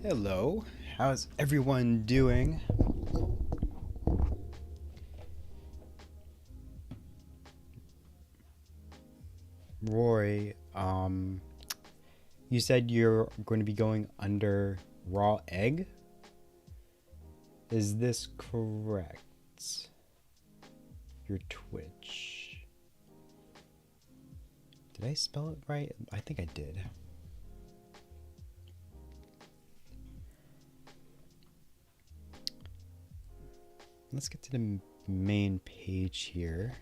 Hello, how's everyone doing? Rory, you said you're going to be going under raw egg? Is this correct? Your Twitch. Did I spell it right? I think I did. Let's get to the main page here.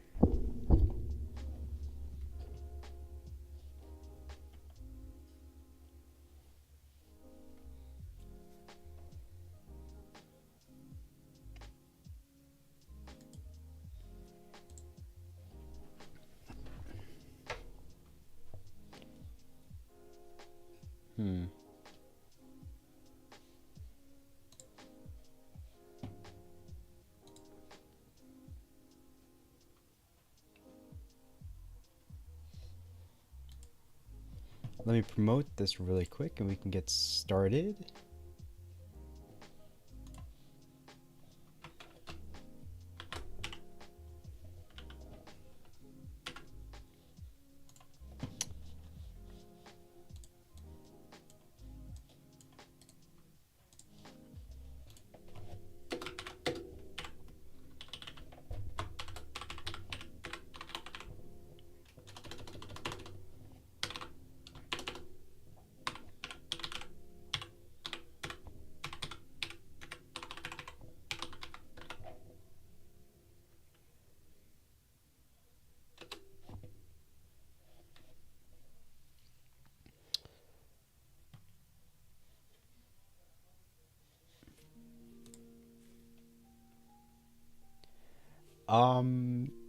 Let me promote this really quick and we can get started.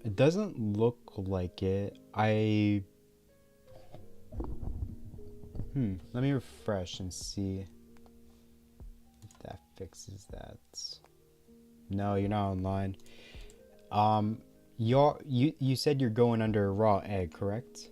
It doesn't look like it. Let me refresh and see if that fixes that. No, you're not online. You said you're going under raw egg, correct?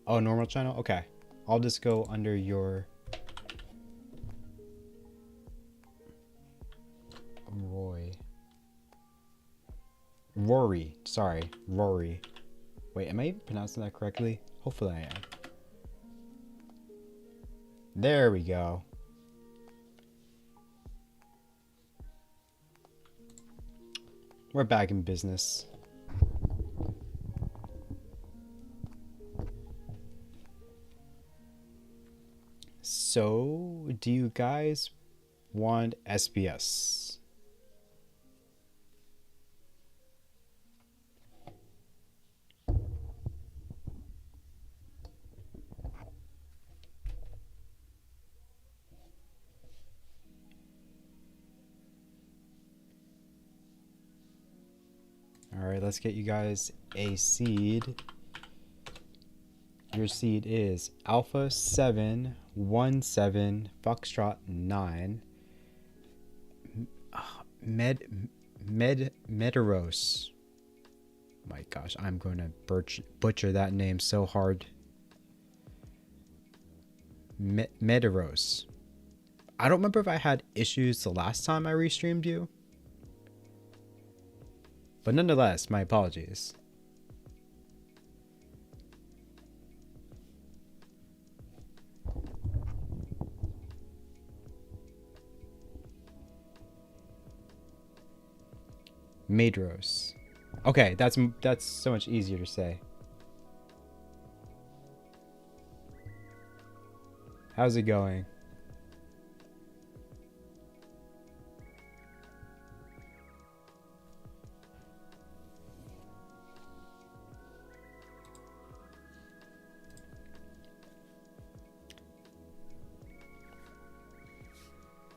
Oh, normal channel? Okay. I'll just go under your Rory. Sorry, Rory. Wait, am I even pronouncing that correctly? Hopefully I am. There we go. We're back in business. So, do you guys want SBS? Alright, let's get you guys a seed. Your seed is Alpha 717 Foxtrot 9 Maedhros. My gosh, I'm going to butcher that name so hard. Maedhros. I don't remember if I had issues the last time I restreamed you. But nonetheless, my apologies. Maedhros. Okay, that's so much easier to say. How's it going?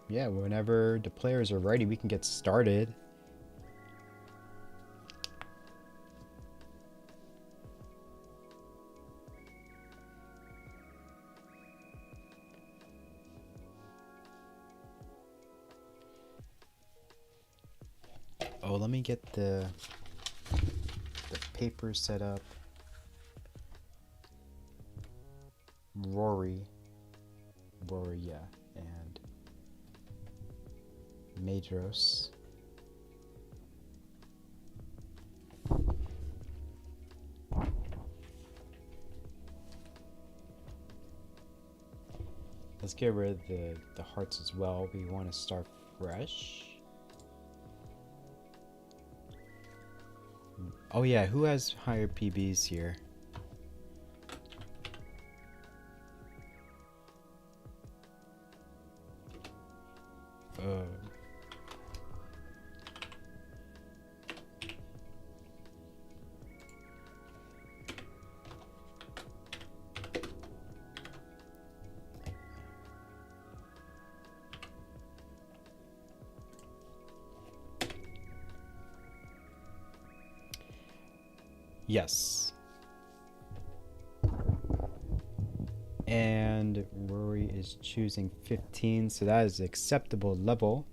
Yeah, whenever the players are ready, we can get started. So let me get the paper set up. Rory, yeah, and Maedhros. Let's get rid of the hearts as well. We want to start fresh. Oh yeah, who has higher PBs here? Yes. And Rory is choosing 15, so that is acceptable level.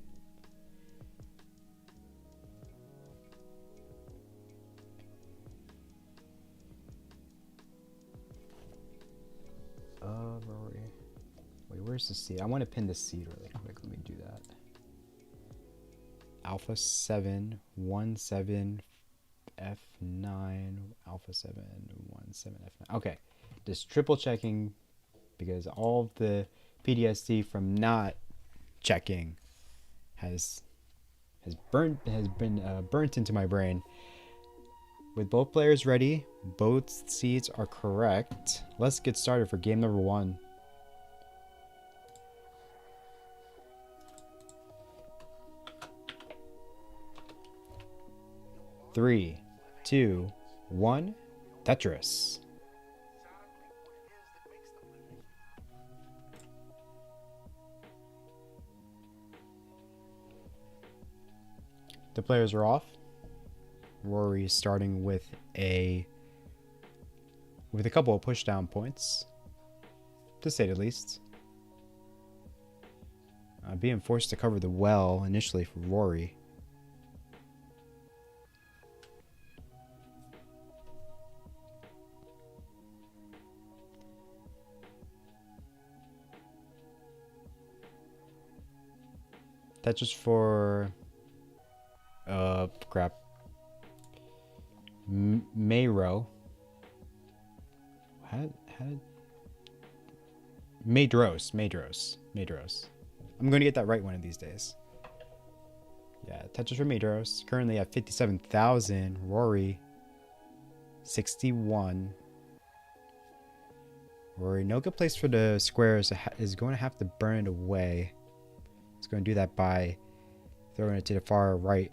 Rory. Wait, where's the seed? I want to pin the seed really quick. Let me do that. Alpha 7, 1, 7, F9, Alpha 7, 1, 7, F9. Okay, just triple checking because all of the PTSD from not checking has been burnt into my brain. With both players ready, both seeds are correct. Let's get started for game number 1. Three, 2, 1, Tetris. The players are off. Rory is starting with a couple of pushdown points, to say the least. Being forced to cover the well initially for Rory. That's just for crap. Maedhros. Maedhros. I'm going to get that right one of these days. Yeah, Tetris for Maedhros. Currently at 57,000. Rory, 61. Rory, no good place for the squares. Is going to have to burn it away. It's going to do that by throwing it to the far right.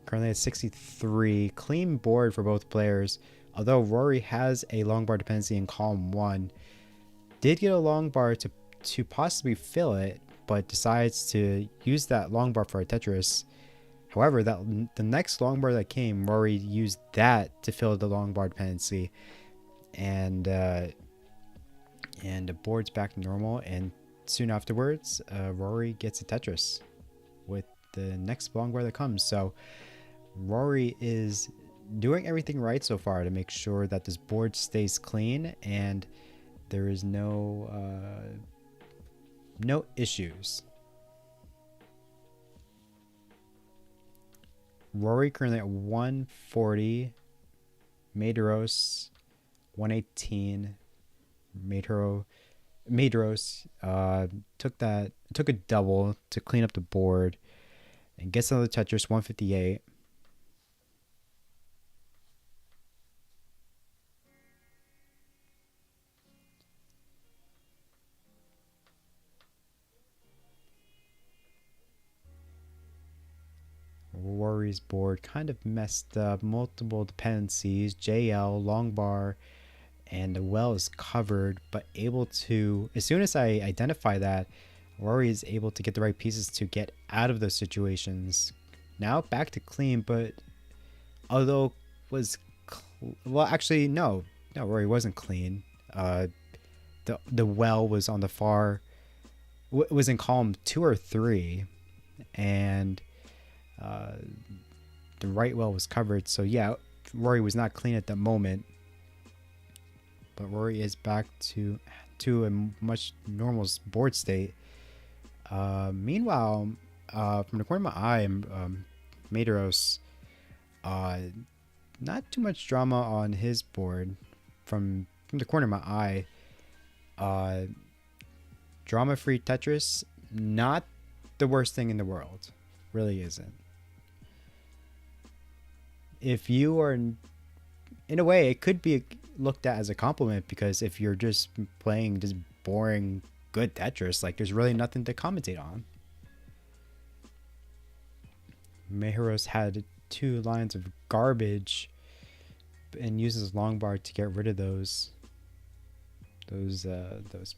Currently at 63. Clean board for both players. Although Rory has a long bar dependency in column 1. Did get a long bar to possibly fill it, but decides to use that long bar for a Tetris. However, the next long bar that came, Rory used that to fill the long bar dependency. And the board's back to normal, and soon afterwards, Rory gets a Tetris with the next long bar that comes. So Rory is doing everything right so far to make sure that this board stays clean and there is no issues. Rory currently at 140. Maedhros 118. Maedhros took a double to clean up the board and gets another Tetris 158. Rory's board kind of messed up, multiple dependencies, JL, long bar, and the well is covered, but able to, as soon as I identify that, Rory is able to get the right pieces to get out of those situations. Now back to clean, but although well, actually, no, Rory wasn't clean. The well was on the far, was in column 2 or 3, and the right well was covered. So yeah, Rory was not clean at the moment, but Rory is back to a much normal board state. Meanwhile, from the corner of my eye, Maedhros, not too much drama on his board. From the corner of my eye, drama-free Tetris, not the worst thing in the world. Really isn't. If you are, in a way, it could be looked at as a compliment, because if you're just playing just boring, good Tetris, like there's really nothing to commentate on. Maedhros had 2 lines of garbage and uses Longbar to get rid of those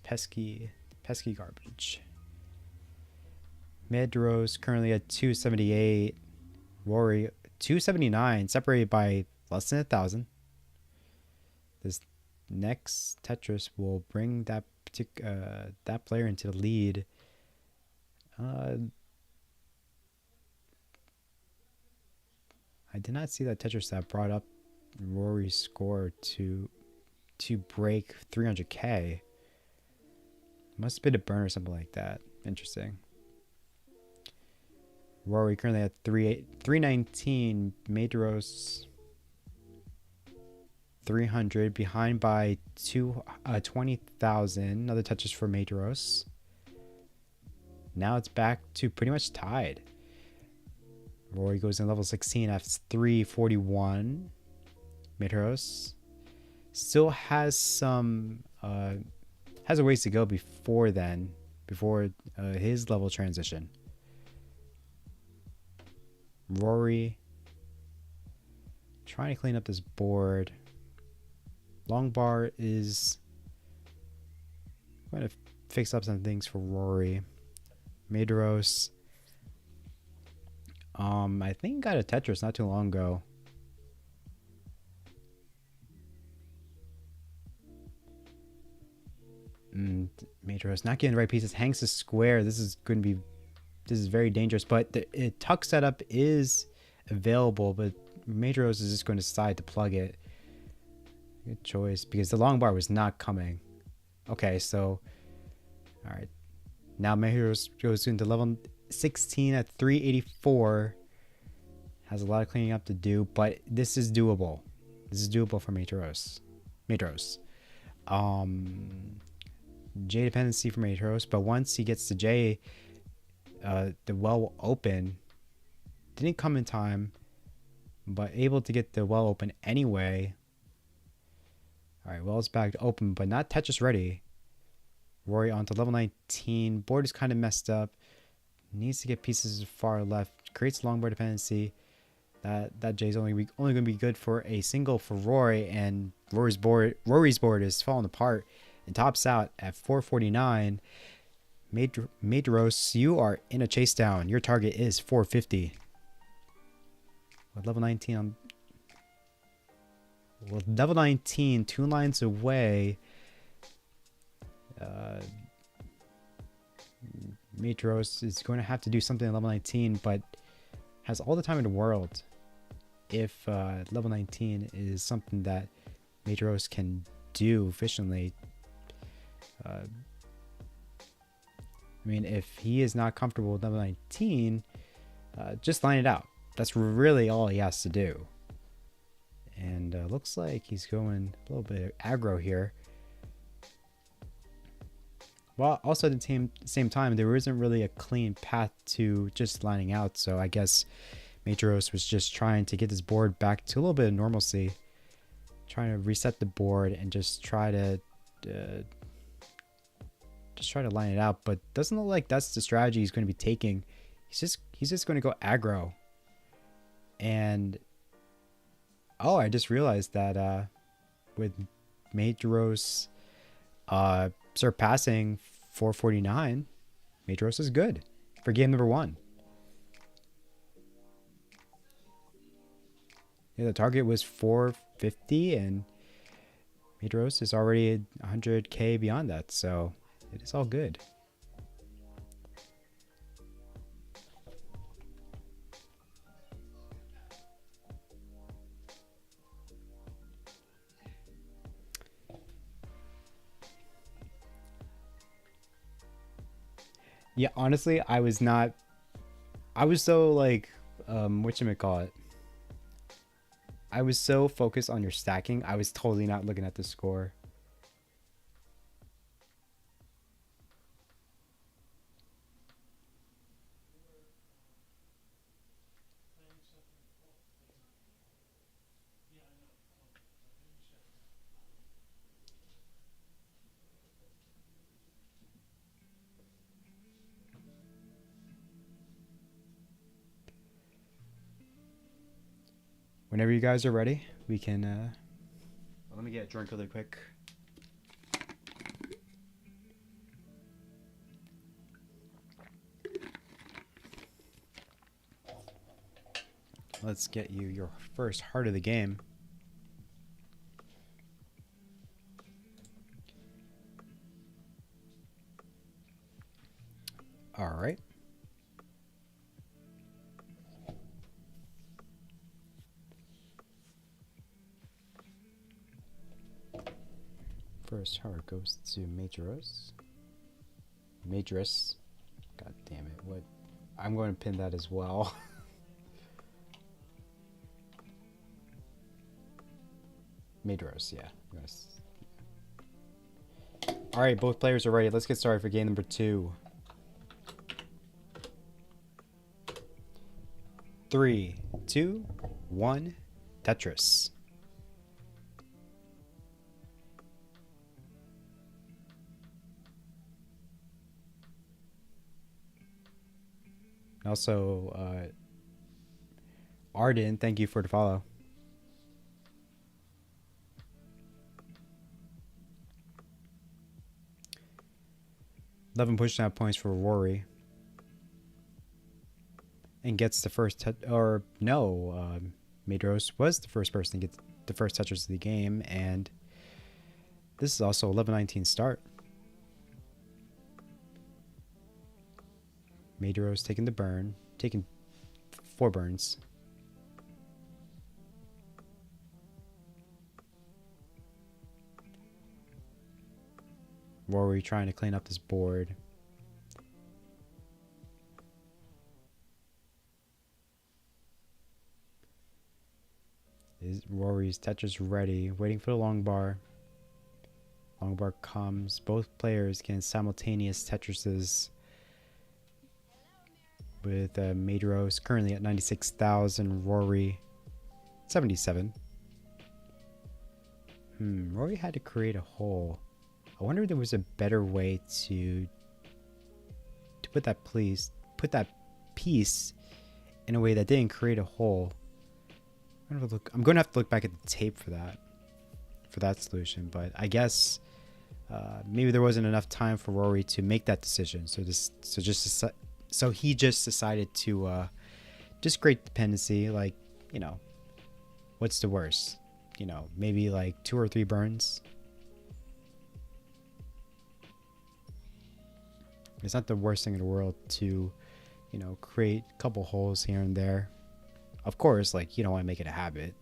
pesky garbage. Maedhros currently at 278. Rory 279, separated by less than 1,000. This next Tetris will bring that player into the lead. I did not see that Tetris that brought up Rory's score to break 300k. Must have been a burn or something like that. Interesting. Rory currently at 319. Maedhros 300, behind by 20,000. Another touches for Maedhros. Now it's back to pretty much tied. Rory goes in level 16 at 341. Maedhros still has some has a ways to go before his level transition. Rory trying to clean up this board. Longbar is going to fix up some things for Rory. Maedhros, I think got a Tetris not too long ago. Maedhros not getting the right pieces. Hanks is square. This is very dangerous, but the tuck setup is available, but Maedhros is just going to decide to plug it. Good choice, because the long bar was not coming. Okay, so all right, now Maedhros goes into level 16 at 384. Has a lot of cleaning up to do, but this is doable. This is doable for Maedhros. J dependency for Maedhros, but once he gets to J, the well will open. Didn't come in time, but able to get the well open anyway. All right, well's back to open, but not Tetris ready. Rory onto level 19. Board is kind of messed up. Needs to get pieces far left. Creates long board dependency. That J is only going to be good for a single for Rory, and Rory's board is falling apart and tops out at 449. Maedhros, you are in a chase down. Your target is 450. With level 19 on. With level 19, 2 lines away. Maedhros is going to have to do something at level 19, but has all the time in the world. If level 19 is something that Maedhros can do efficiently. I mean, if he is not comfortable with level 19, just line it out. That's really all he has to do. And looks like he's going a little bit of aggro here. Well, also at the same time, there isn't really a clean path to just lining out. So I guess Maedhros was just trying to get his board back to a little bit of normalcy. Trying to reset the board and just try to line it out. But doesn't look like that's the strategy he's going to be taking. He's just going to go aggro. And oh, I just realized that with Maedhros surpassing 449, Maedhros is good for game number 1. Yeah, the target was 450, and Maedhros is already 100k beyond that, so it is all good. Yeah, honestly, I was not. I was so like, whatchamacallit? I was so focused on your stacking, I was totally not looking at the score. Whenever you guys are ready, we can. Let me get a drink really quick. Let's get you your first heart of the game. All right. First heart goes to Maedhros. Maedhros. God damn it. What? I'm going to pin that as well. Maedhros, yeah. All right, both players are ready. Let's get started for game number 2. 3, 2, 1, Tetris. Also, Arden, thank you for the follow. Pushdown points for Rory. And gets the first, Maedhros was the first person to get the first touches of the game, and this is also 11-19 start. Maedhros taking the burn, taking 4 burns. Rory trying to clean up this board. Rory's Tetris ready, waiting for the long bar. Long bar comes. Both players can simultaneous Tetrises with Maedhros currently at 96,000. Rory 77. Rory had to create a hole. I wonder if there was a better way to put that piece in a way that didn't create a hole. I'm going to have to look back at the tape for that solution, but I guess maybe there wasn't enough time for Rory to make that decision. So he just decided to just create dependency. Like, what's the worst? Maybe like 2 or 3 burns. It's not the worst thing in the world to, create a couple holes here and there. Of course, like, you don't want to make it a habit,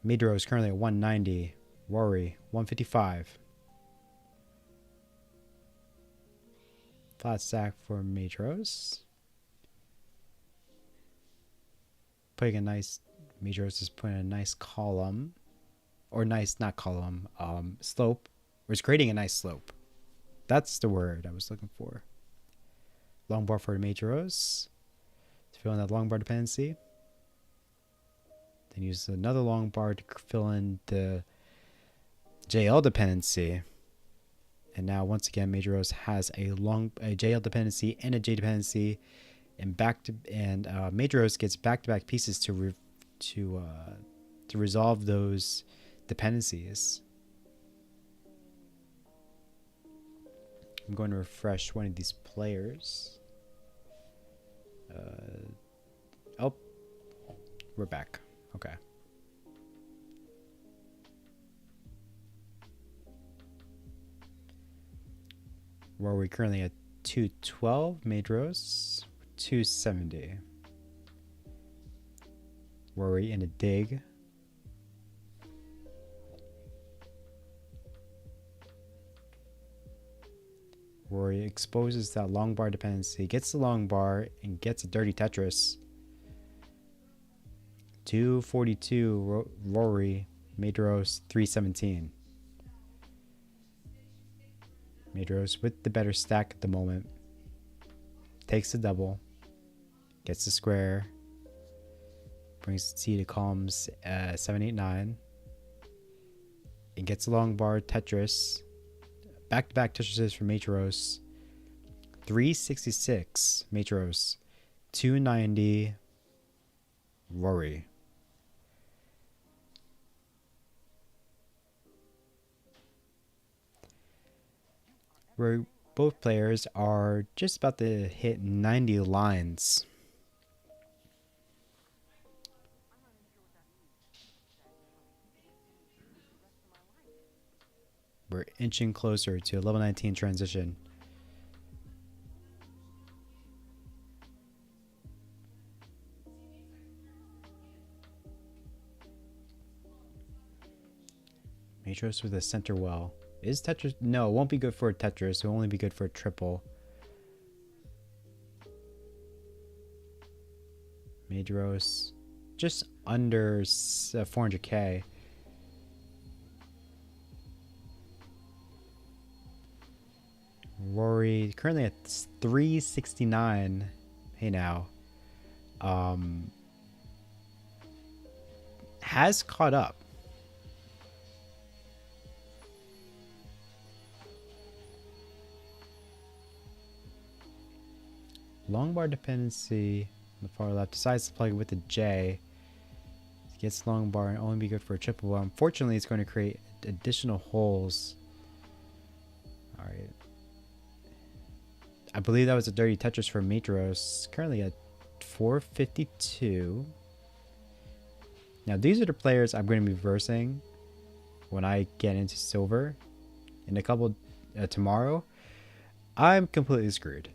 Maedhros is currently at 190. Rory, 155. Flat stack for Maedhros. Maedhros is putting a nice column. Or nice, not column, slope. Or is creating a nice slope. That's the word I was looking for. Long bar for Maedhros. To fill in that long bar dependency. Then use another long bar to fill in the JL dependency. And now once again, Maedhros has a JL dependency and a J dependency, and Maedhros gets back-to-back pieces to resolve those dependencies. I'm going to refresh one of these players. Oh, we're back. Okay. Where we're currently at 212, Maedhros 270. Rory in a dig. Rory exposes that long bar dependency, gets the long bar, and gets a dirty Tetris. 242 Rory, Maedhros 317. Maedhros with the better stack at the moment. Takes the double. Gets the square. Brings the T to columns 789. And gets a long bar Tetris. Back-to-back Tetrises for Maedhros. 366 Maedhros. 290 Rory. Where both players are just about to hit 90 lines. We're inching closer to a level 19 transition. Maedhros with a center well. Is Tetris? No, it won't be good for a Tetris. It will only be good for a triple. Maedhros just under 400k. Rory currently at 369. Hey now. Has caught up. Long bar dependency on the far left. Decides to plug it with the J. Gets long bar and only be good for a triple. Well, unfortunately, it's going to create additional holes. Alright. I believe that was a dirty Tetris for Maedhros. Currently at 452. Now, these are the players I'm going to be versing when I get into silver. In a couple tomorrow. I'm completely screwed.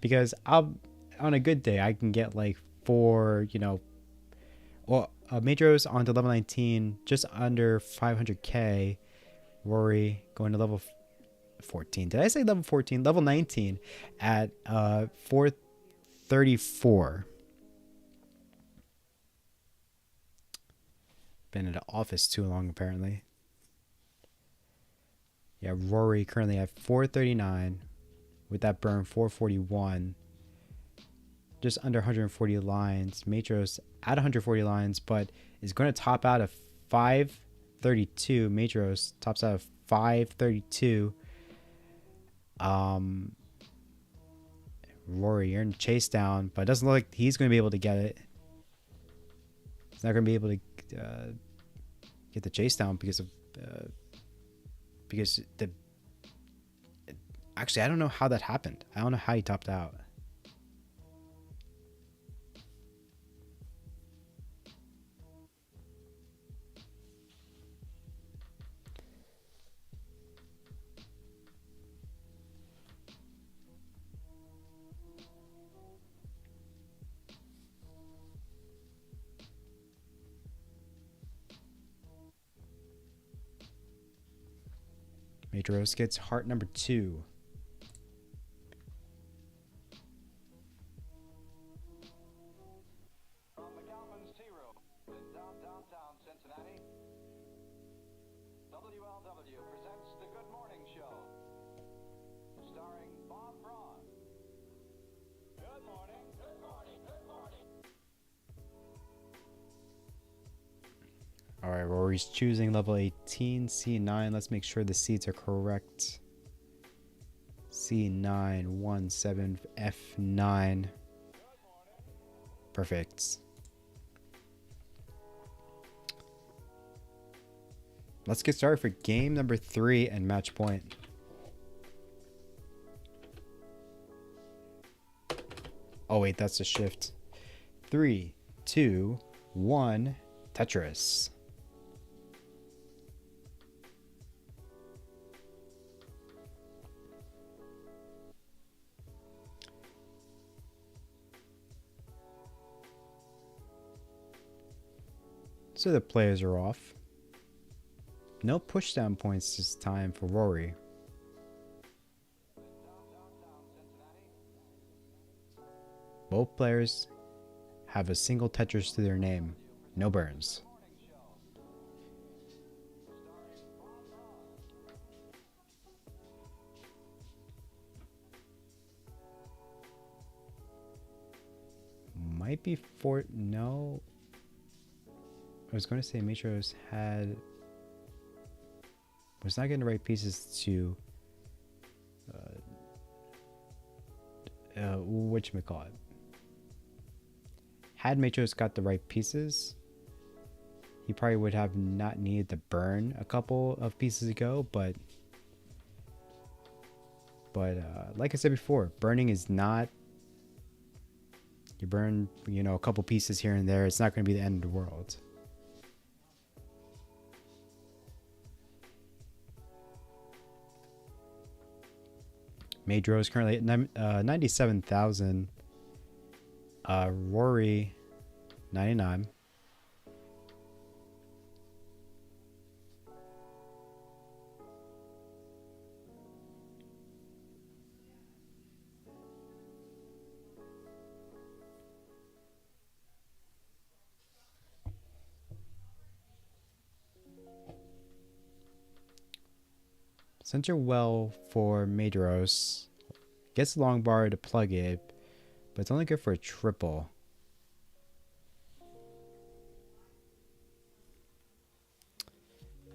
Because on a good day, I can get like 4, well, Maedhros onto level 19, just under 500k. Rory going to level 14. Did I say level 14? Level 19 at 434. Been in the office too long, apparently. Yeah, Rory currently at 439. With that burn, 441. Just under 140 lines. Maedhros at 140 lines, but is going to top out at 532. Maedhros tops out at 532. Rory, you're in chase down, but it doesn't look like he's going to be able to get it. He's not going to be able to get the chase down because the. Actually, I don't know how that happened. I don't know how he topped out. Maedhros gets heart number 2. Alright, Rory's choosing level 18, C9. Let's make sure the seeds are correct. C9, 17, F9. Perfect. Let's get started for game number 3 and match point. Oh wait, that's a shift. 3, 2, 1, Tetris. So the players are off. No pushdown points this time for Rory. Both players have a single Tetris to their name. No burns. Might be no. I was going to say Maedhros was not getting the right pieces to whatchamacallit. Had Maedhros got the right pieces, he probably would have not needed to burn a couple of pieces ago, but like I said before, burning is not, you burn, a couple pieces here and there, it's not going to be the end of the world. Maedhros currently at 97,000. Rory 99. Center well for Maedhros. Gets the long bar to plug it, but it's only good for a triple.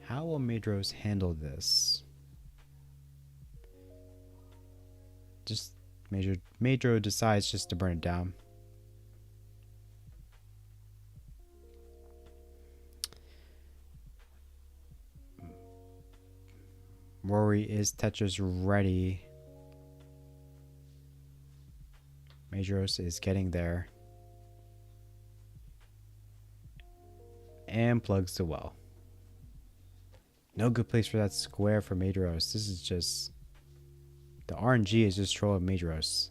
How will Maedhros handle this? Just Maedhros decides just to burn it down. Rory is Tetris ready. Maedhros is getting there. And plugs the well. No good place for that square for Maedhros. This is just... the RNG is just trolling Maedhros.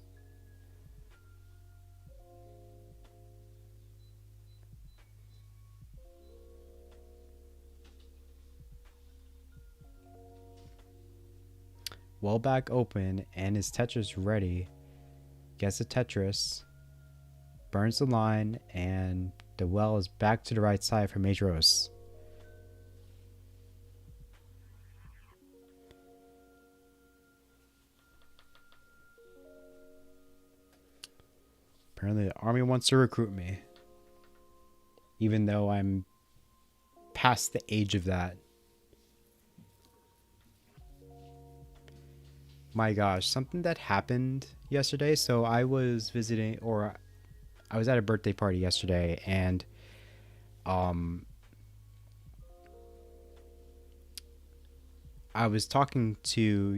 Well back open and his Tetris ready. Gets a Tetris. Burns the line and the well is back to the right side for Maedhros. Apparently the army wants to recruit me. Even though I'm past the age of that. My gosh, something that happened yesterday. So I was visiting, or I was at a birthday party yesterday, and I was talking to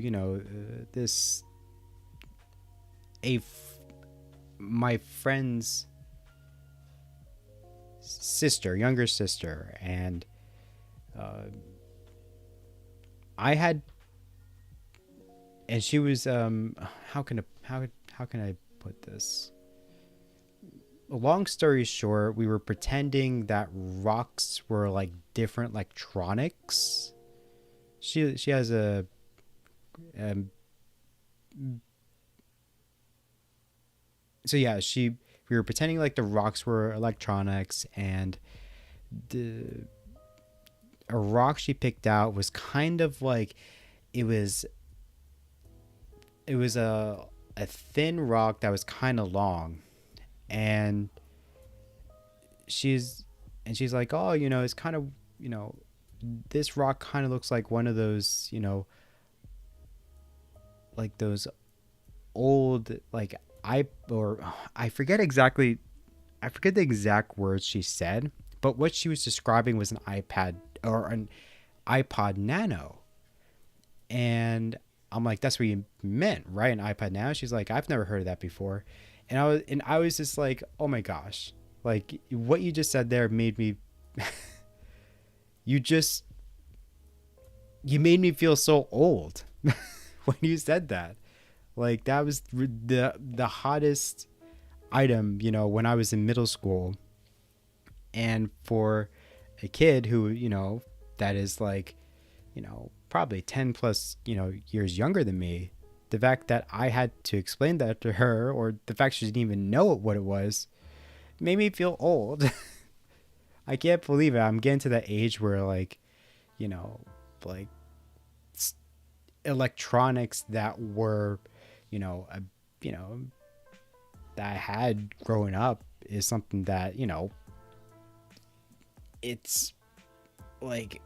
my friend's sister, younger sister, and and she was how can I put this? Long story short, we were pretending that rocks were like different electronics. She has a so yeah, we were pretending like the rocks were electronics, and a rock she picked out was kind of like it was a thin rock that was kind of long, and she's like, oh, it's kind of, this rock kind of looks like one of those, like those old, like I forget the exact words she said, but what she was describing was an iPad or an iPod Nano. And I'm like, that's what you meant, right? An iPad Nano? She's like, I've never heard of that before. And I was just like, oh my gosh, like what you just said there made me you made me feel so old when you said that. Like that was the hottest item, when I was in middle school. And for a kid who, that is like probably 10 plus, years younger than me, the fact that I had to explain that to her, or the fact she didn't even know what it was, made me feel old. I can't believe it. I'm getting to that age where, like, you know, like electronics that were, you know, a, you know, that I had growing up is something that, it's like,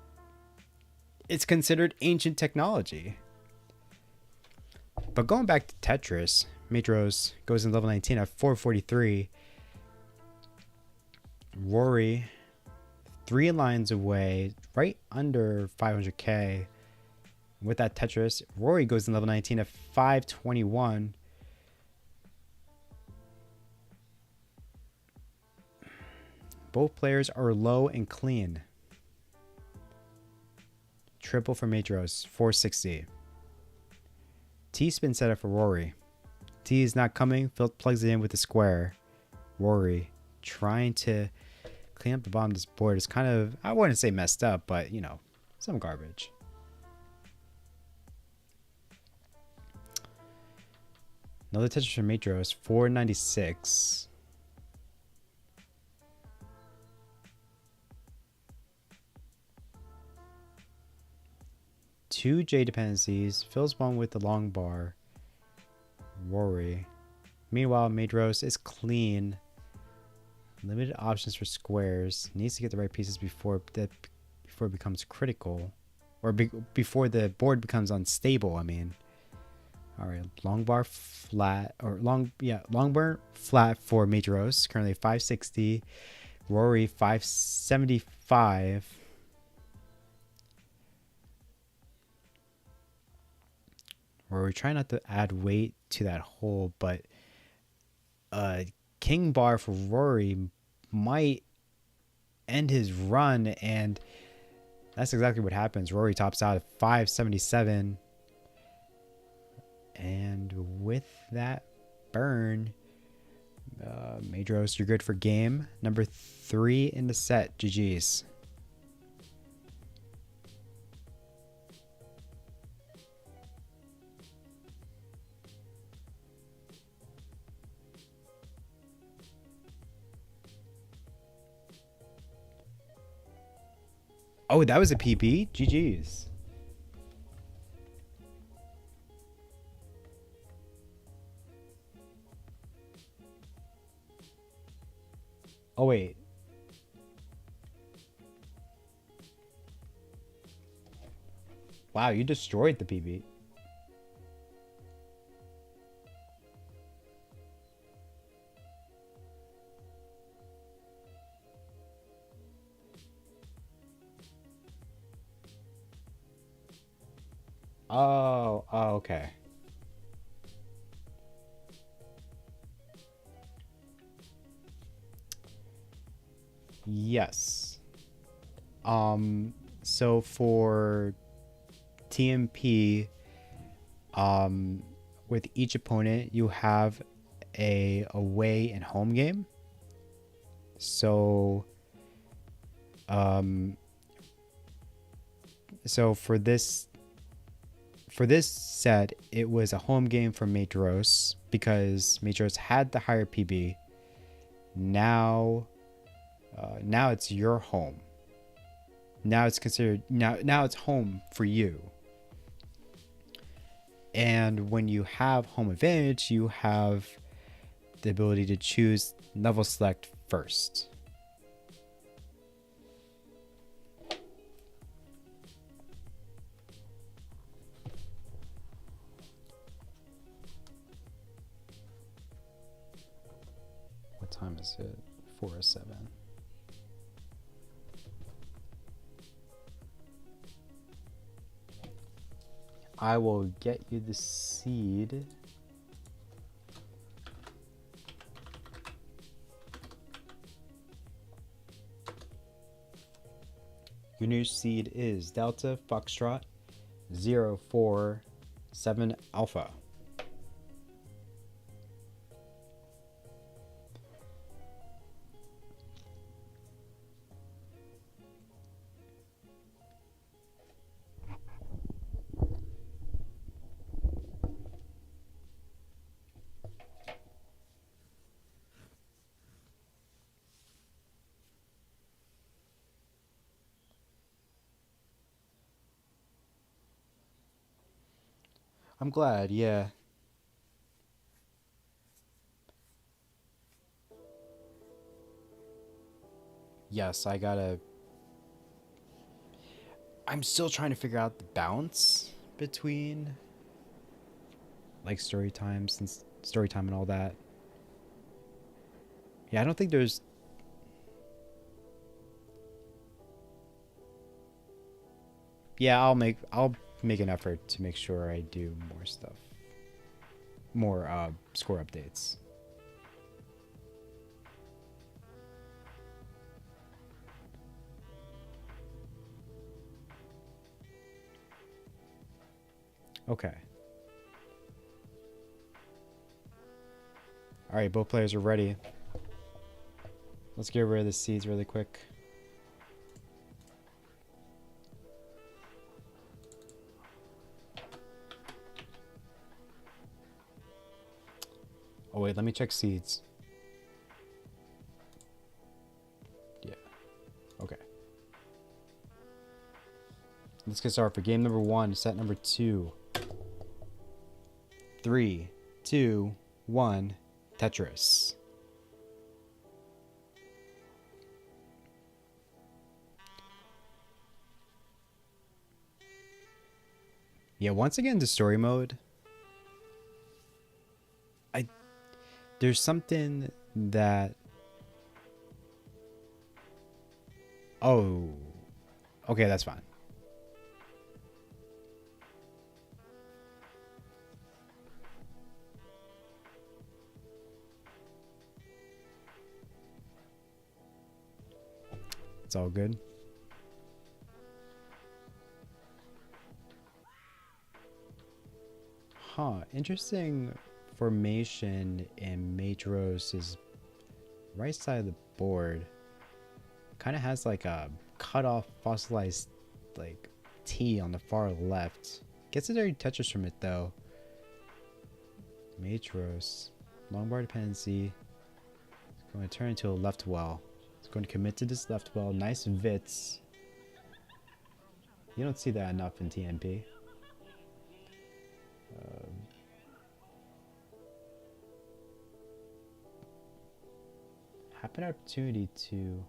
it's considered ancient technology. But going back to Tetris, Maedhros goes in level 19 at 443. Rory, 3 lines away, right under 500k. With that Tetris, Rory goes in level 19 at 521. Both players are low and clean. Triple for Maedhros, 460. T-spin setup for Rory. T is not coming. Phil plugs it in with the square. Rory trying to clean up the bottom of this board is kind of, I wouldn't say messed up, but, some garbage. Another Tetris for Maedhros, 496. Two J dependencies. Fills one with the long bar. Rory. Meanwhile, Maedhros is clean. Limited options for squares. Needs to get the right pieces before it becomes critical, or before the board becomes unstable. I mean, all right. Long bar flat, or long bar flat for Maedhros. Currently 560. Rory 575. We're trying not to add weight to that hole, but king bar for Rory might end his run, and that's exactly what happens. Rory tops out at 577, and with that burn, Maedhros, you're good for game number 3 in the set. GG's. Oh, that was a PB? GG's. Oh, wait. Wow, you destroyed the PB. Oh, okay. Yes. So for TNP, with each opponent, you have a away and home game. So, so for this set, it was a home game for Maedhros because Maedhros had the higher PB. Now it's your home. Now it's considered now it's home for you. And when you have home advantage, you have the ability to choose level select first. What time is it? 4:07. I will get you the seed. Your new seed is Delta Foxtrot 047 Alpha. I'm glad, yeah. Yes, I gotta. I'm still trying to figure out the balance between like story time and all that. Yeah, I don't think there's. Yeah, I'll make an effort to make sure I do more stuff, more score updates. Okay. All right, both players are ready. Let's get rid of the seeds really quick. Oh wait, let me check seeds. Yeah. Okay. Let's get started for game number 1, set number 2. 3, 2, 1, Tetris. Yeah, once again, the story mode. There's something that. Oh. Okay, that's fine. It's all good. Huh. Interesting formation in Maedhros' right side of the board. Kind of has like a cut off fossilized like T on the far left. Gets a dirty Tetris from it though. Maedhros. Long bar dependency. It's going to turn into a left well. It's going to commit to this left well. Nice Vits. You don't see that enough in TNP. Have an opportunity to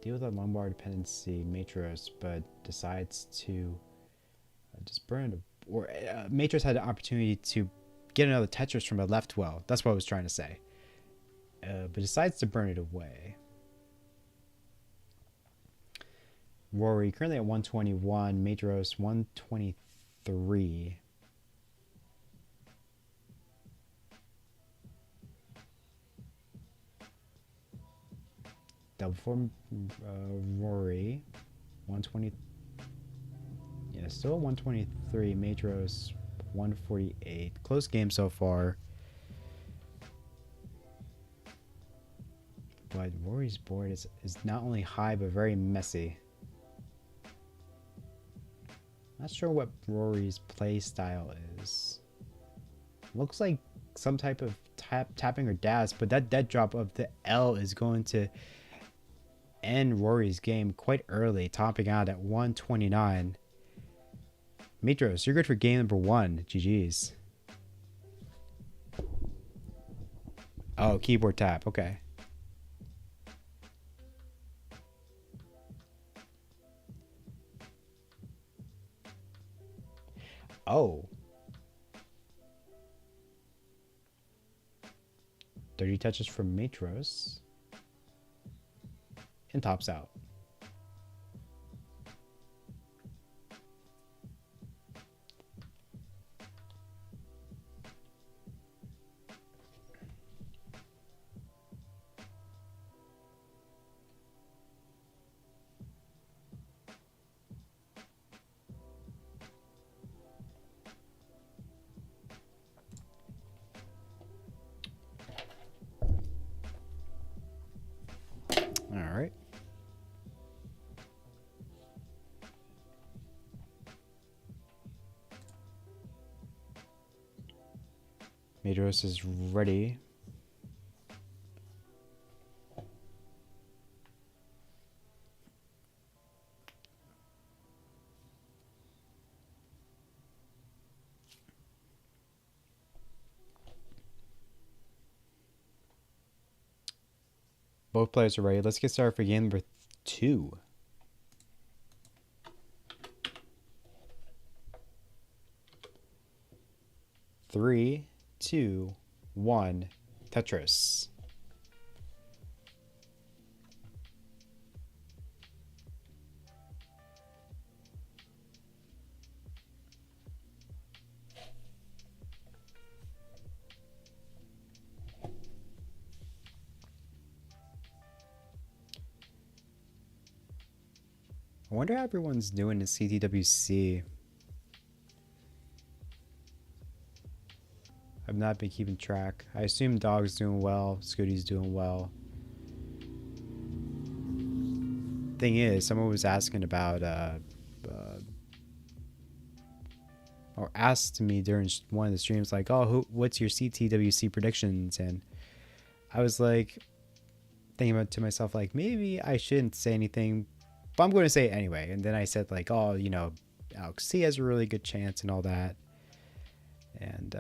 deal with that lumbar dependency Maedhros, but decides to just burn it. Or Maedhros had an opportunity to get another Tetris from a left well. That's what I was trying to say. But decides to burn it away. Rory currently at 121, Maedhros 123. Double for Rory 120. Yeah, still 123. Maedhros 148. Close game so far. But Rory's board is not only high but very messy. Not sure what Rory's play style is. Looks like some type of tapping or dash, but that dead drop of the L is going to end Rory's game quite early, topping out at 129. Maedhros, you're good for game number 1. GG's. Oh, keyboard tap. Okay. Oh. 30 touches from Maedhros. And tops out. All right. Maedhros is ready. Both players are ready. Let's get started for game number 2. Three, two, one, Tetris. I wonder how everyone's doing in CTWC. I've not been keeping track. I assume Dog's doing well, Scooty's doing well. Thing is, someone was asking about, or asked me during one of the streams, like, oh, what's your CTWC predictions? And I was like, thinking about to myself, like, maybe I shouldn't say anything, but I'm going to say it anyway. And then I said, like, oh, you know, Alex C has a really good chance and all that. And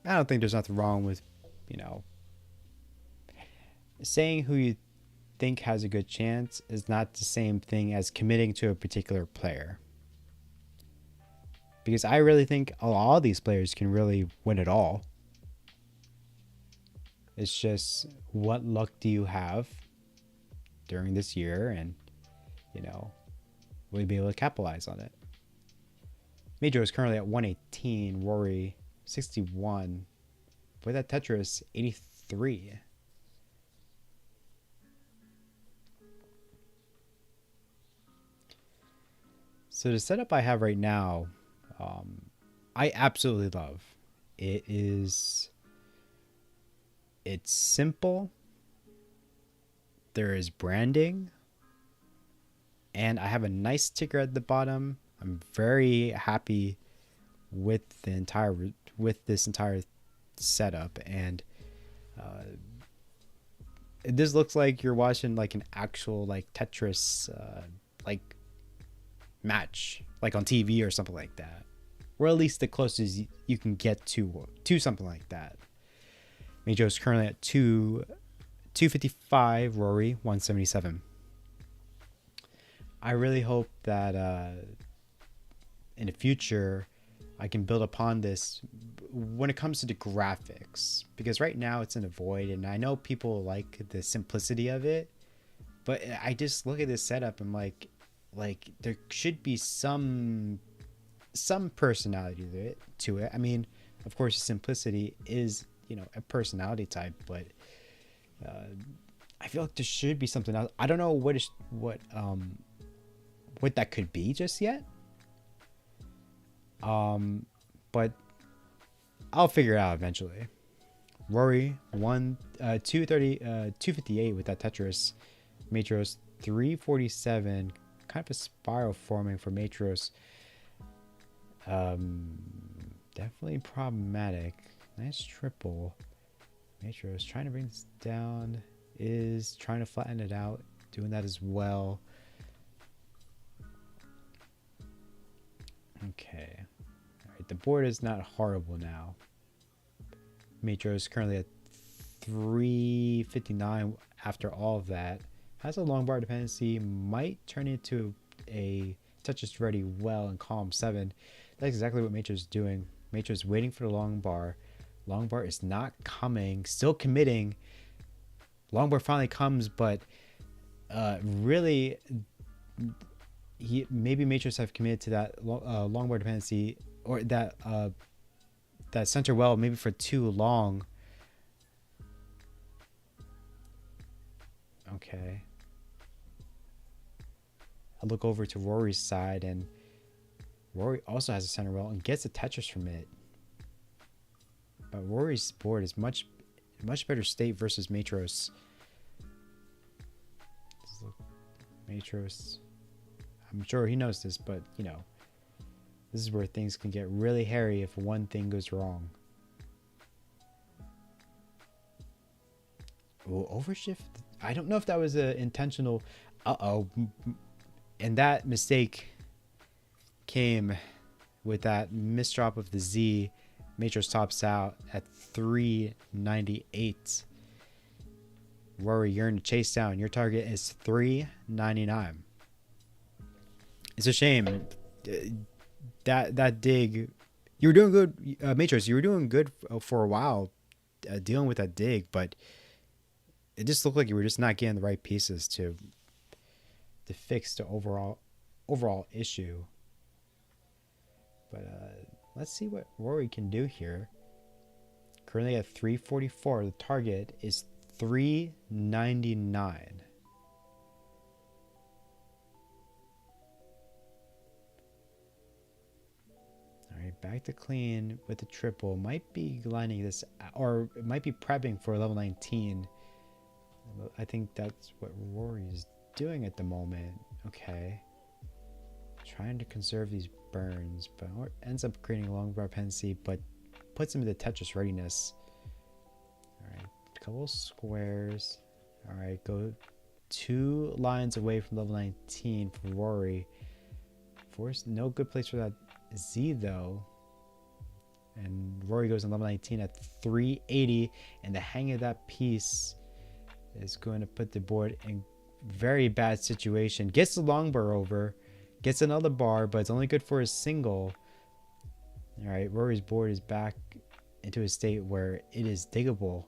I don't think there's nothing wrong with, you know, saying who you think has a good chance is not the same thing as committing to a particular player. Because I really think all of these players can really win it all. It's just, what luck do you have during this year, and, you know, will you be able to capitalize on it? Maedhros is currently at 118, Rory 61, with that Tetris 83. So the setup I have right now, I absolutely love. It's simple. There is branding, and I have a nice ticker at the bottom. I'm very happy with this entire setup, and this looks like you're watching like an actual like Tetris like match, like on TV or something like that, or at least the closest you can get to something like that. Maedhros is currently at 255, Rory 177. I really hope that in the future I can build upon this when it comes to the graphics, because right now it's in a void, and I know people like the simplicity of it, but I just look at this setup and like there should be some personality to it. I mean, of course, simplicity is, you know, a personality type, but I feel like there should be something else. I don't know what that could be just yet. But I'll figure it out eventually. Rory 258 with that Tetris. Maedhros 347. Kind of a spiral forming for Maedhros. Definitely problematic. Nice triple. Maedhros trying to bring this down, is trying to flatten it out, doing that as well. Okay. All right, the board is not horrible now. Maedhros currently at 359 after all of that. Has a long bar dependency, might turn into a Tetris ready well in column 7. That's exactly what Maedhros is doing. Maedhros is waiting for the long bar. Long bar is not coming, still committing. Long bar finally comes, but really, maybe Maedhros have committed to that long bar dependency, or that center well maybe for too long. Okay. I look over to Rory's side, and Rory also has a center well and gets a Tetris from it. But Rory's board is much better state versus Maedhros. Maedhros, I'm sure he knows this, but you know, this is where things can get really hairy if one thing goes wrong. Ooh, overshift. I don't know if that was an intentional. And that mistake came with that misdrop of the Z Maedhros tops out at 398. Rory, you're in the chase down. Your target is 399. It's a shame that dig. You were doing good, Maedhros. You were doing good for a while, dealing with that dig, but it just looked like you were just not getting the right pieces to fix the overall issue. But let's see what Rory can do here. Currently at 344. The target is 399. All right, back to clean with the triple. Might be lining this, or it might be prepping for level 19. I think that's what Rory is doing at the moment. Okay. Trying to conserve these burns, but ends up creating a longbar dependency, but puts him into Tetris readiness. Alright, a couple squares. Alright, go 2 lines away from level 19 for Rory. Force, no good place for that Z though. And Rory goes on level 19 at 380, and the hang of that piece is going to put the board in very bad situation. Gets the longbar over, gets another bar, but it's only good for a single. All right, Rory's board is back into a state where it is diggable.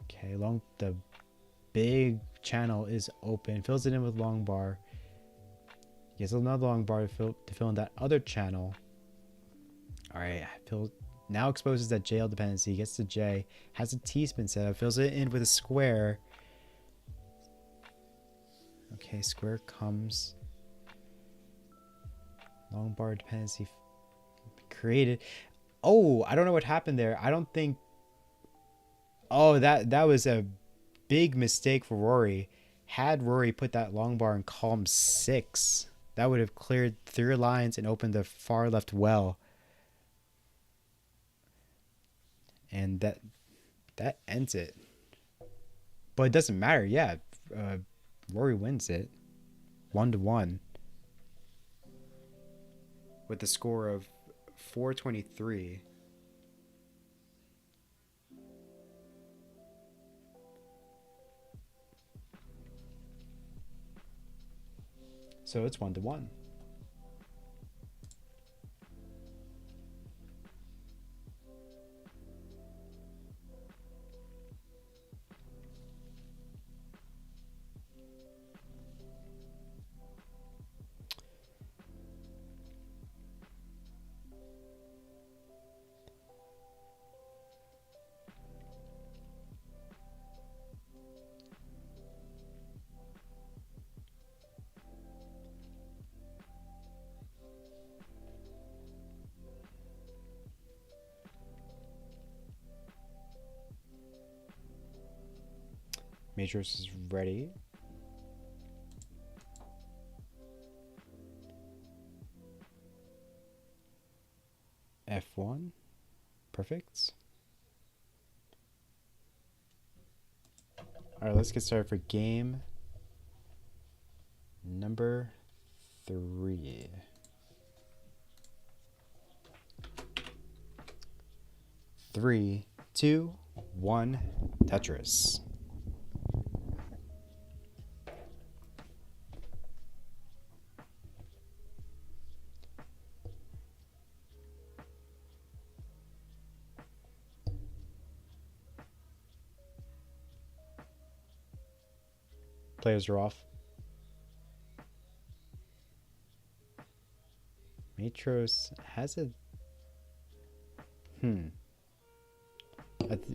Okay, the big channel is open. Fills it in with long bar. Gets another long bar to fill in that other channel. All right, now exposes that JL dependency. Gets the J. Has a T-spin set up. Fills it in with a square. Okay, square comes. Long bar dependency created. Oh, I don't know what happened there. I don't think. Oh, that was a big mistake for Rory. Had Rory put that long bar in column 6, that would have cleared 3 lines and opened the far left well. And that ends it. But it doesn't matter. Yeah, Rory wins it 1-1 with a score of 423. So it's 1-1. Maedhros is ready. F1. Perfect. All right, let's get started for game number 3. Three, two, one, Tetris. Players are off. Maedhros has a...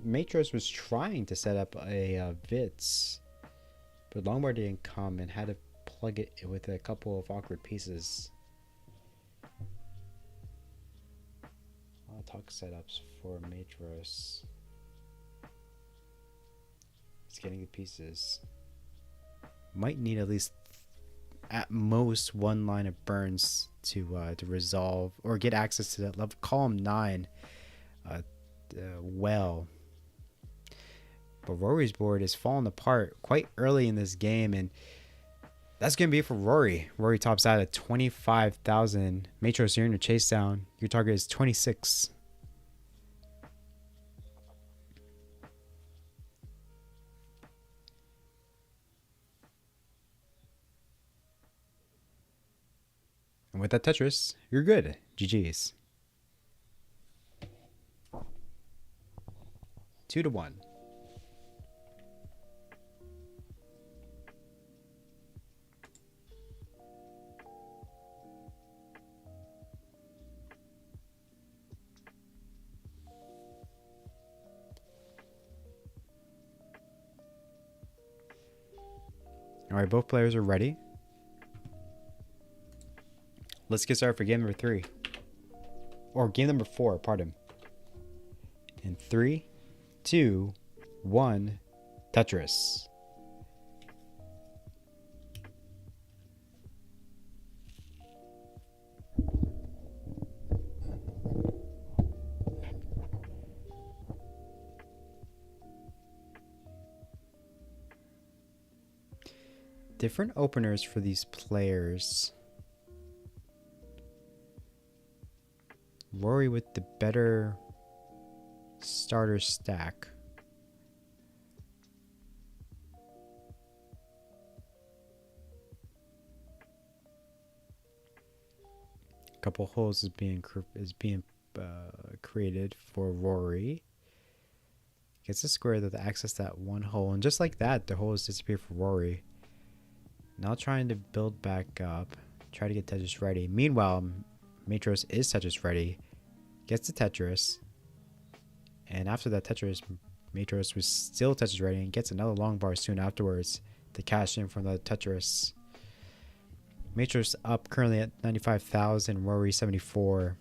Maedhros was trying to set up a Vits, but Longbar didn't come and had to plug it with a couple of awkward pieces. I'll talk setups for Maedhros. He's getting the pieces. Might need at least, at most, 1 line of burns to resolve or get access to that level. Column 9. Well, but Rory's board is falling apart quite early in this game, and That's going to be it for Rory. Rory tops out at 25,000. Maedhros, you're in a chase down. Your target is 26. And with that Tetris, you're good. GG's. 2-1. All right, both players are ready. Let's get started for game number 3. Or game number 4, pardon. In 3, 2, 1, Tetris. Different openers for these players. Rory with the better starter stack. A couple holes is being created for Rory. Gets a square to access that one hole, and just like that, the holes disappear for Rory. Now trying to build back up, try to get Tetris ready. Meanwhile, Maedhros is Tetris ready, gets the Tetris, and after that Tetris, Maedhros was still Tetris ready and gets another long bar soon afterwards to cash in from the Tetris. Maedhros up currently at 95,000, Rory 74.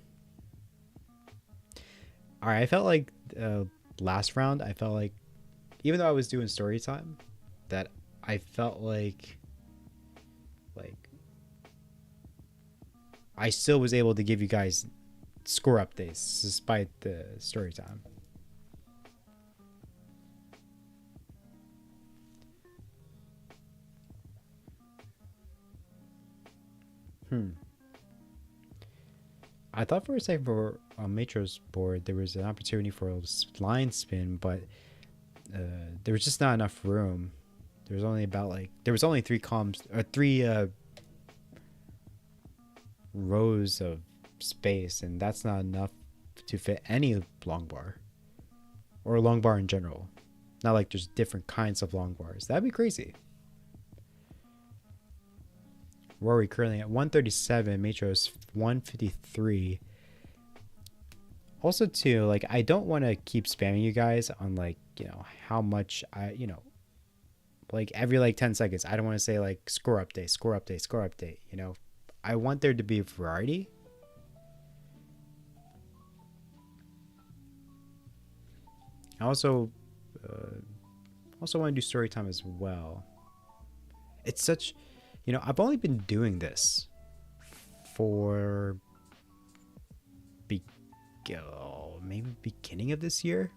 Alright, I felt like last round, I felt like, even though I was doing story time, that I felt like I still was able to give you guys score updates despite the story time. I thought for a second for Maedhros board there was an opportunity for a line spin, but there was just not enough room. There was only about there was only 3 columns or 3 rows of space, and that's not enough to fit any long bar or long bar in general. Not like there's different kinds of long bars. That'd be crazy. Rory currently at 137, Maedhros 153. Also too, I don't want to keep spamming you guys on how much I every 10 seconds. I don't want to say score update, score update, score update, I want there to be a variety. I also want to do story time as well. It's such, I've only been doing this for maybe beginning of this year.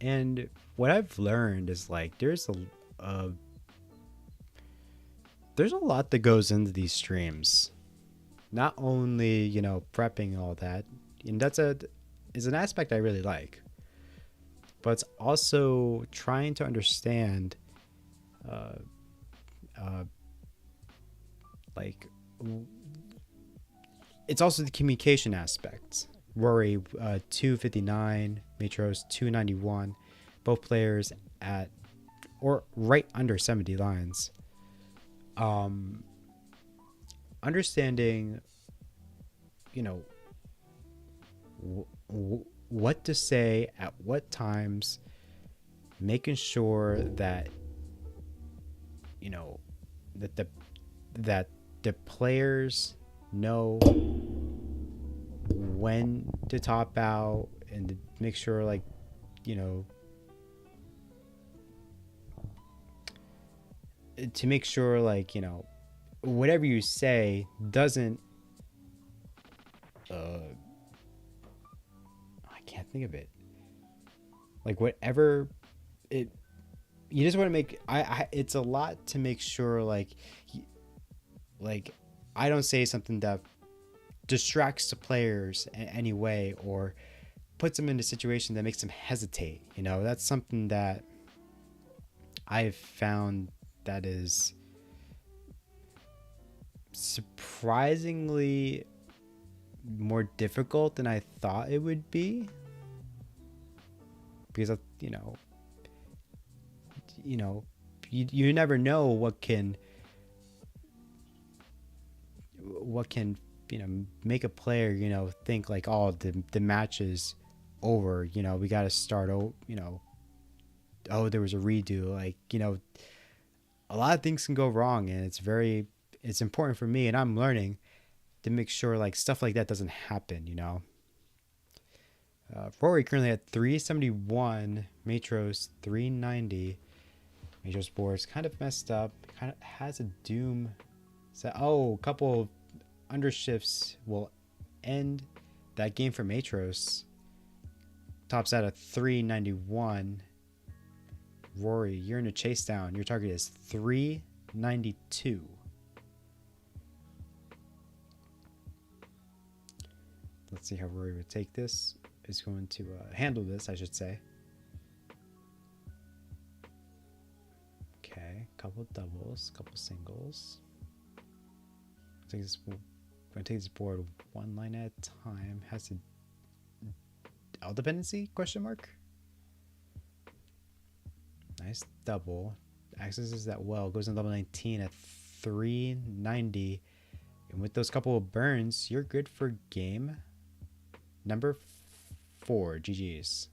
And what I've learned is there's a lot that goes into these streams. Not only, prepping all that, and is an aspect I really like, but it's also trying to understand it's also the communication aspects. Rory 259, Maedhros 291, both players at or right under 70 lines. Understanding, what to say at what times, making sure that that the players know when to top out, and to make sure to make sure whatever you say doesn't I can't think of it, whatever it you just want to make it's a lot to make sure like I don't say something that distracts the players in any way or puts them in a situation that makes them hesitate. You know, that's something that I've found that is surprisingly more difficult than I thought it would be, because you never know what can make a player think like, oh, the match is over, we got to start oh, there was a redo, like, a lot of things can go wrong, and it's important for me, and I'm learning to make sure like stuff like that doesn't happen. Rory currently at 371, Maedhros 390. Maedhros board's kind of messed up, kind of has a doom. So, a couple of undershifts will end that game for Maedhros. Tops out at 391. Rory, you're in a chase down. Your target is 392. Let's see how Rory would take this. Is going to handle this, I should say. Okay, couple doubles, couple singles. I'm going to take this board one line at a time. Has a L dependency? Question mark. Nice double. Accesses that well. Goes in level 19 at 390. And with those couple of burns, you're good for game number 4. GG's.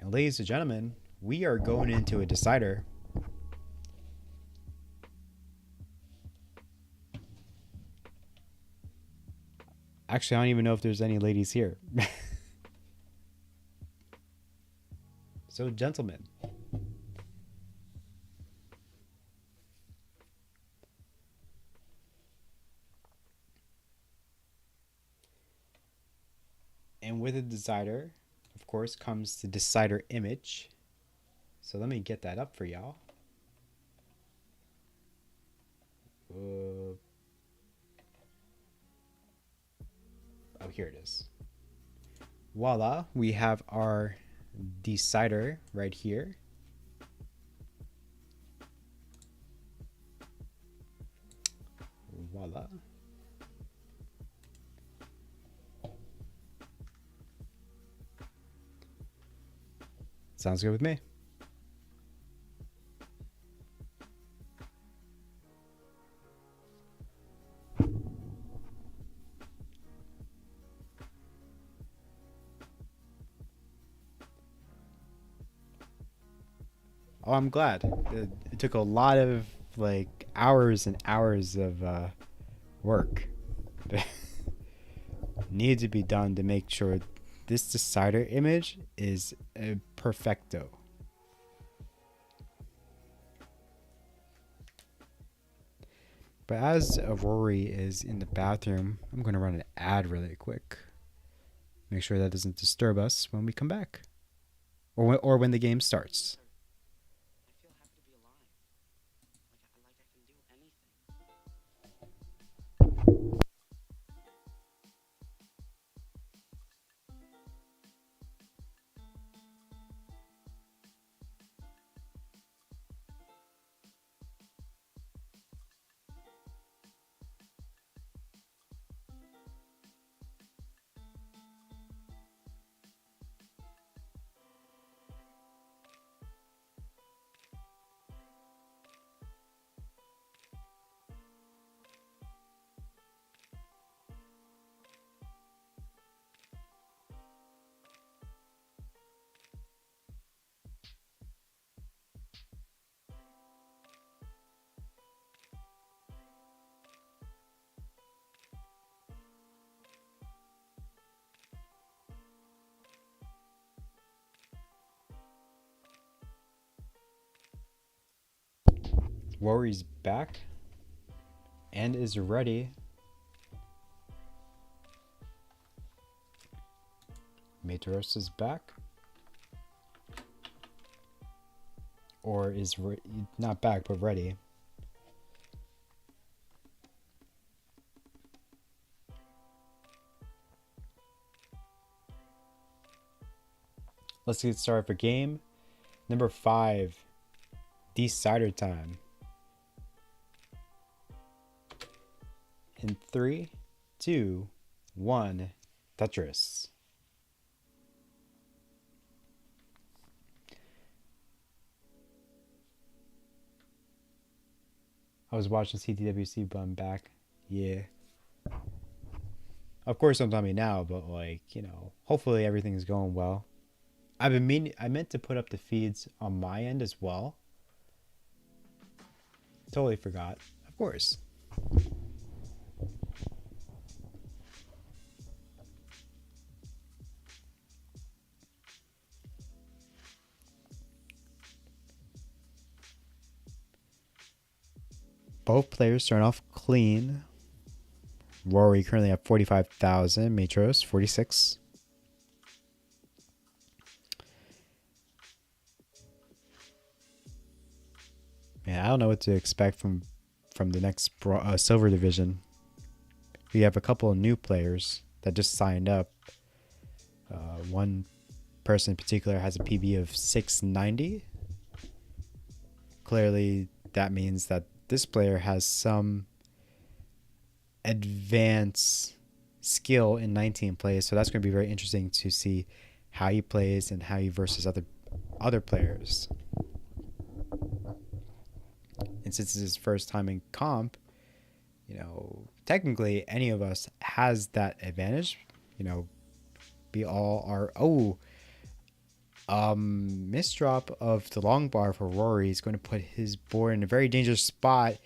And ladies and gentlemen, we are going into a decider. Actually, I don't even know if there's any ladies here. So, gentlemen. And with a decider, of course, comes the decider image. So let me get that up for y'all. Oh, here it is. Voila, we have our decider right here. Voila. Sounds good with me. Oh, I'm glad. It took a lot of like hours and hours of work needed to be done to make sure this decider image is perfecto. But as Rory is in the bathroom, I'm going to run an ad really quick. Make sure that doesn't disturb us when we come back. Or when the game starts. Rory's back and is ready. Maedhros is back. or is not back but ready. Let's get started for game number 5, Decider time. In 3, 2, 1, Tetris. I was watching CTWC, but I'm back. Yeah. Of course, don't tell me now, but hopefully everything's going well. I meant to put up the feeds on my end as well. Totally forgot. Of course. Both players start off clean. Rory currently at 45,000. Maedhros 46. Man, I don't know what to expect from the next silver division. We have a couple of new players that just signed up. One person in particular has a PB of 690. Clearly, that means that this player has some advanced skill in 19 plays, so that's going to be very interesting to see how he plays and how he versus other players. And since it's his first time in comp, technically any of us has that advantage. We all are. Misdrop of the long bar for Rory is going to put his board in a very dangerous spot.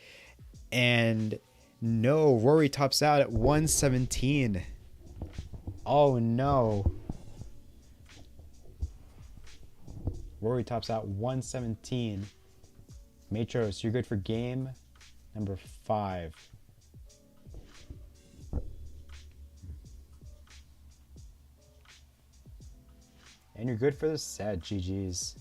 And no, Rory tops out at 117. Oh no. Rory tops out 117. Maedhros, you're good for game number 5. And you're good for the set. GG's.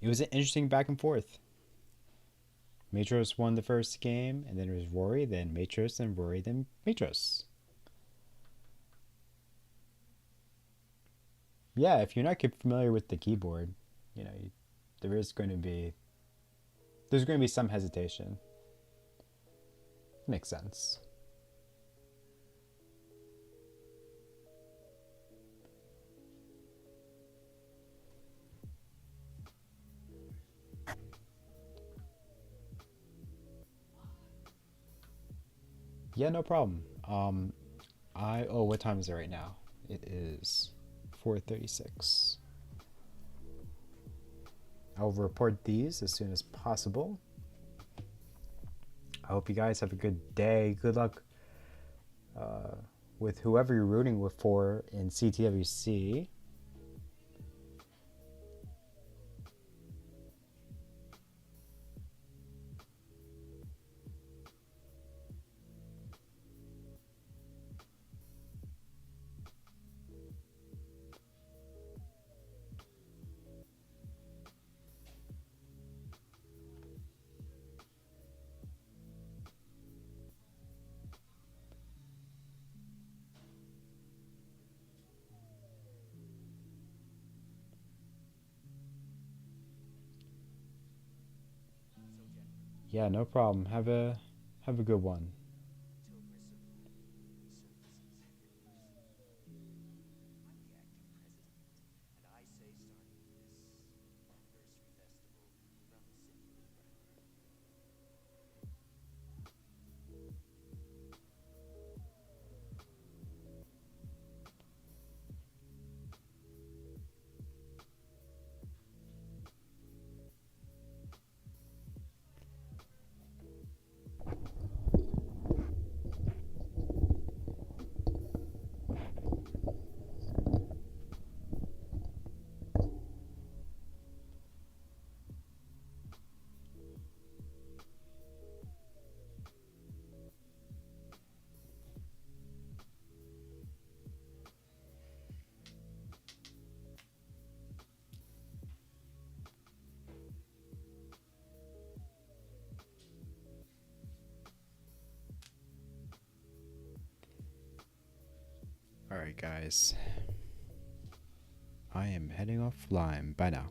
It was an interesting back and forth. Maedhros won the first game, and then it was Rory, then Maedhros, then Rory, then Maedhros. Yeah, if you're not familiar with the keyboard, there's going to be some hesitation. Makes sense. Yeah, no problem. What time is it right now? It is 4:36. I'll report these as soon as possible. I hope you guys have a good day. Good luck with whoever you're rooting for in CTWC. Yeah, no problem. Have a good one. Alright, guys. I am heading offline. Bye now.